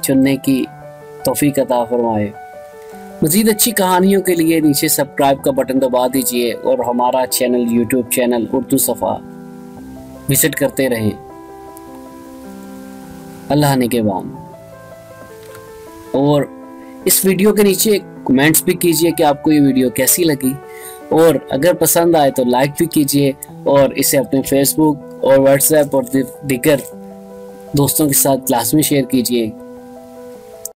चुनने की तौफीक अता फरमाए। मज़ीद अच्छी कहानियों के लिए नीचे सब्सक्राइब का बटन दबा दीजिए और हमारा चैनल यूट्यूब चैनल उर्दू सफ़ा विजिट करते रहें। अल्लाह निगहबान। और इस वीडियो के नीचे कमेंट्स भी कीजिए कि आपको ये वीडियो कैसी लगी, और अगर पसंद आए तो लाइक भी कीजिए और इसे अपने फेसबुक और व्हाट्सएप और दीगर दोस्तों के साथ लाजमी शेयर कीजिए